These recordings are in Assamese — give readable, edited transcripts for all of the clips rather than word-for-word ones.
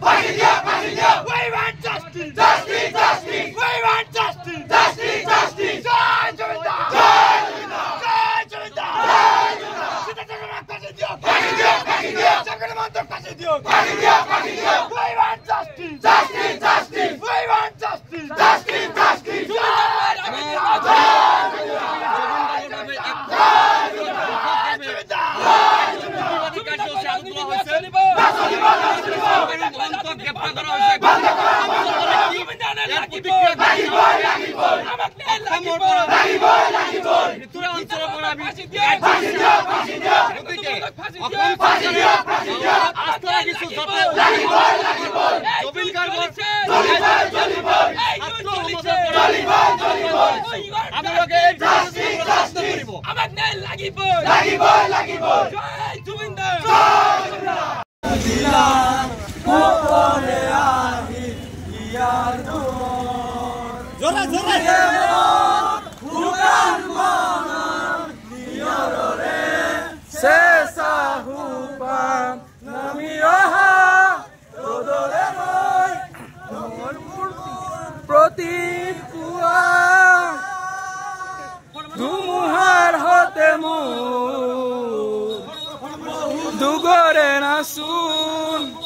We want justice. Justice, justice. We want justice. Justice, justice. Jai Juvinda. Jai Juvinda. Jai Juvinda. Jai Juvinda. Sita fashi diyo. Fashi diyo. Fashi diyo. Sakare mantok fashi diyo. Fashi diyo. Fashi diyo. We want justice. Justice, justice. We want justice. Justice, justice.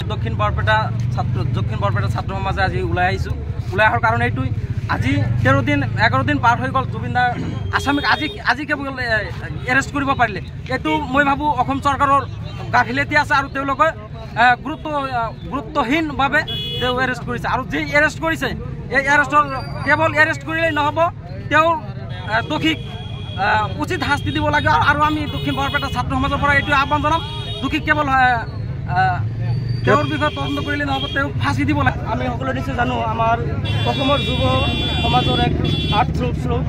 দক্ষিণ বৰপেটা ছাত্ৰ সমাজে আজি ওলাই আহিছোঁ। ওলাই অহাৰ কাৰণ এইটোই, আজি 11 দিন পাৰ হৈ গ'ল জুবিনদাৰ আসামিক আজি কেৱল এৰেষ্ট কৰিব পাৰিলে। এইটো মই ভাবোঁ অসম চৰকাৰৰ গাফিলতি আছে আৰু তেওঁলোকে গুৰুত্বহীনভাৱে তেওঁ এৰেষ্ট কৰিছে। আৰু যি এৰেষ্ট কৰিছে এই এৰেষ্টৰ কেৱল এৰেষ্ট কৰিলেই নহ'ব, তেওঁৰ দোষীক উচিত শাস্তি দিব লাগে। আৰু আমি দক্ষিণ বৰপেটা ছাত্ৰ সমাজৰ পৰা এইটোৱে আহ্বান জনাম, দোষীক কেৱল তেওঁৰ বিষয়ে তদন্ত কৰিলে নহ'ব, তেওঁক ফাঁচি দিব লাগে। আমি সকলো নিশ্চয় জানো আমাৰ অসমৰ যুৱ সমাজৰ এক আৰ্টশ্লোক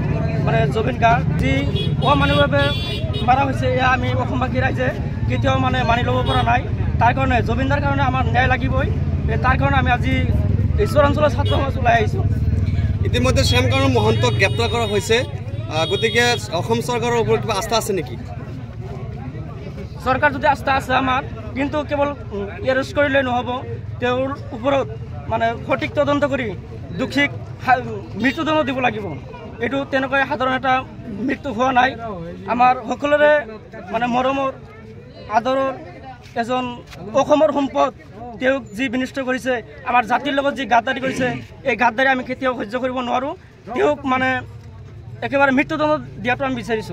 মানে জুবিন গাৰ্গ যি অমানৱীয়ভাৱে মাৰা হৈছে, এয়া আমি অসমবাসী ৰাইজে কেতিয়াও মানি ল'ব পৰা নাই। তাৰ কাৰণে জুবিনদাৰ কাৰণে আমাৰ ন্যায় লাগিবই। তাৰ কাৰণে আমি আজি ঈশ্বৰ অঞ্চলৰ ছাত্ৰ সমাজ ওলাই আহিছোঁ। ইতিমধ্যে শ্যামকানু মহন্তক গ্ৰেপ্তাৰ কৰা হৈছে, গতিকে অসম চৰকাৰৰ ওপৰত কিবা আস্থা আছে নেকি? চৰকাৰ যদি আস্থা আছে আমাৰ, কিন্তু কেৱল এৰেষ্ট কৰিলে নহ'ব, তেওঁৰ ওপৰত সঠিক তদন্ত কৰি দোষীক মৃত্যুদণ্ড দিব লাগিব। এইটো তেনেকৈ সাধাৰণ এটা মৃত্যু হোৱা নাই। আমাৰ সকলোৰে মৰমৰ আদৰৰ এজন অসমৰ সম্পদ, তেওঁক যি বিনষ্ট কৰিছে, আমাৰ জাতিৰ লগত যি গাদ্দাৰী কৰিছে, এই গাদ্দাৰী আমি কেতিয়াও সহ্য কৰিব নোৱাৰোঁ। তেওঁক একেবাৰে মৃত্যুদণ্ড দিয়াটো আমি বিচাৰিছোঁ।